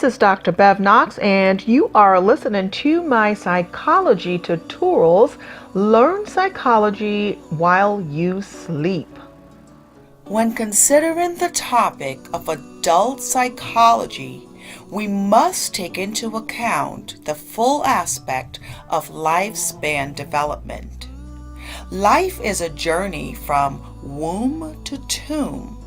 is Dr. Bev Knox, and you are listening to my psychology tutorials. Learn psychology while you sleep. When considering the topic of adult psychology, we must take into account the full aspect of lifespan development. Life is a journey from womb to tomb.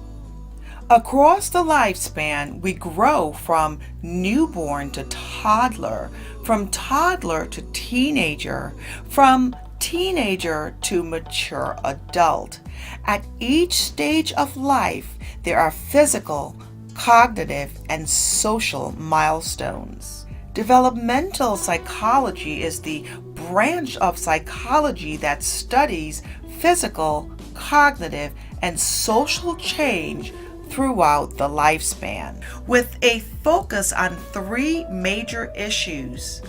Across the lifespan, we grow from newborn to toddler, from toddler to teenager, from teenager to mature adult. At each stage of life, there are physical, cognitive, and social milestones. Developmental psychology is the branch of psychology that studies physical, cognitive, and social change throughout the lifespan, with a focus on three major issues.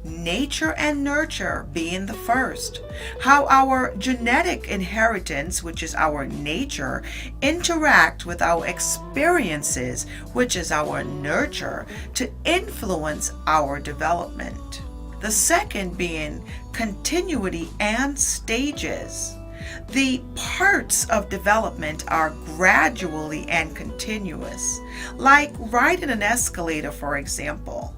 Nature and nurture being the first. How our genetic inheritance, which is our nature, interact with our experiences, which is our nurture, to influence our development. The second being continuity and stages. The parts of development are gradually and continuous, like riding an escalator, for example.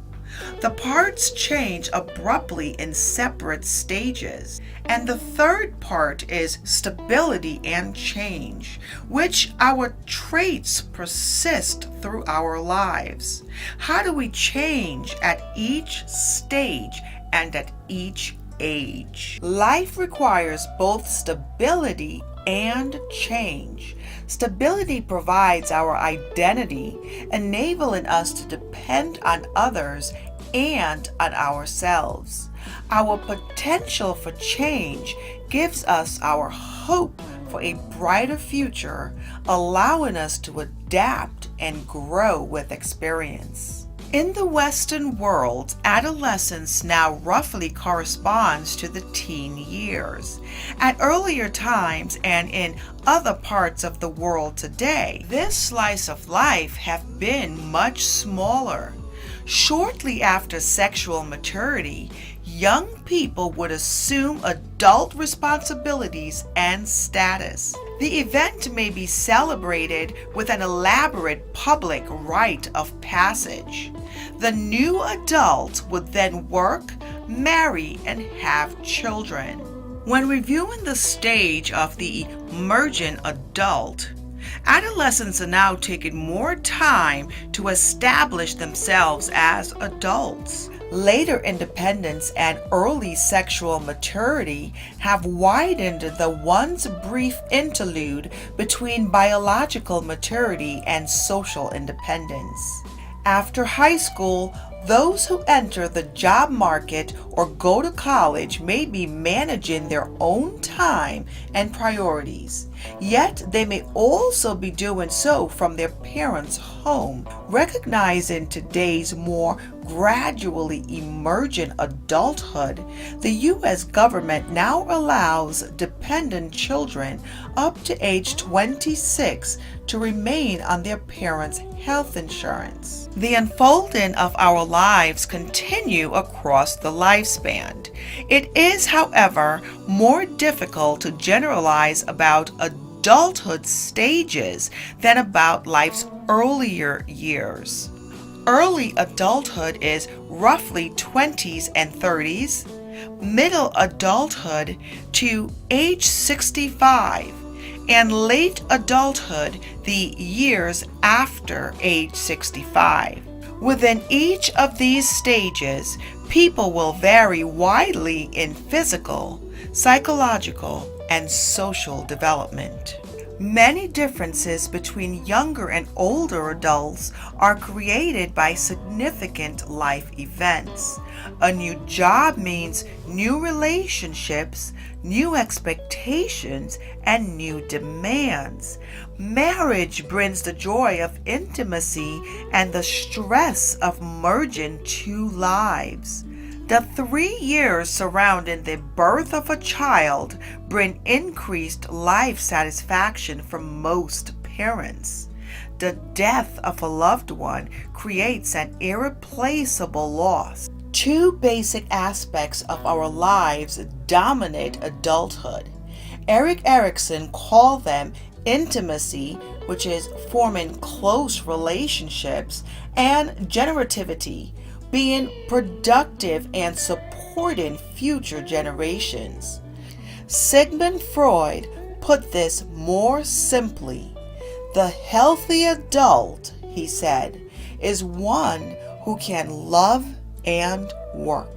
The parts change abruptly in separate stages. And the third part is stability and change, which our traits persist through our lives. How do we change at each stage and at each age? Life requires both stability and change. Stability provides our identity, enabling us to depend on others and on ourselves. Our potential for change gives us our hope for a brighter future, allowing us to adapt and grow with experience. In the Western world, adolescence now roughly corresponds to the teen years. At earlier times and in other parts of the world today, this slice of life have been much smaller. Shortly after sexual maturity, young people would assume adult responsibilities and status. The event may be celebrated with an elaborate public rite of passage. The new adult would then work, marry, and have children. When reviewing the stage of the emergent adult, adolescents are now taking more time to establish themselves as adults. Later independence and early sexual maturity have widened the once brief interlude between biological maturity and social independence. After high school, those who enter the job market or go to college may be managing their own time and priorities, yet they may also be doing so from their parents' home. Recognizing today's more gradually emergent adulthood, the U.S. government now allows dependent children up to age 26 to remain on their parents' health insurance. The unfolding of our lives continue across the lifespan. It is, however, more difficult to generalize about adulthood stages than about life's earlier years. Early adulthood is roughly 20s and 30s, middle adulthood to age 65, and late adulthood the years after age 65. Within each of these stages, people will vary widely in physical, psychological, and social development. Many differences between younger and older adults are created by significant life events. A new job means new relationships, new expectations, and new demands. Marriage brings the joy of intimacy and the stress of merging two lives. The 3 years surrounding the birth of a child bring increased life satisfaction for most parents. The death of a loved one creates an irreplaceable loss. Two basic aspects of our lives dominate adulthood. Erik Erikson called them intimacy, which is forming close relationships, and generativity, being productive and supporting future generations. Sigmund Freud put this more simply. The healthy adult, he said, is one who can love and work.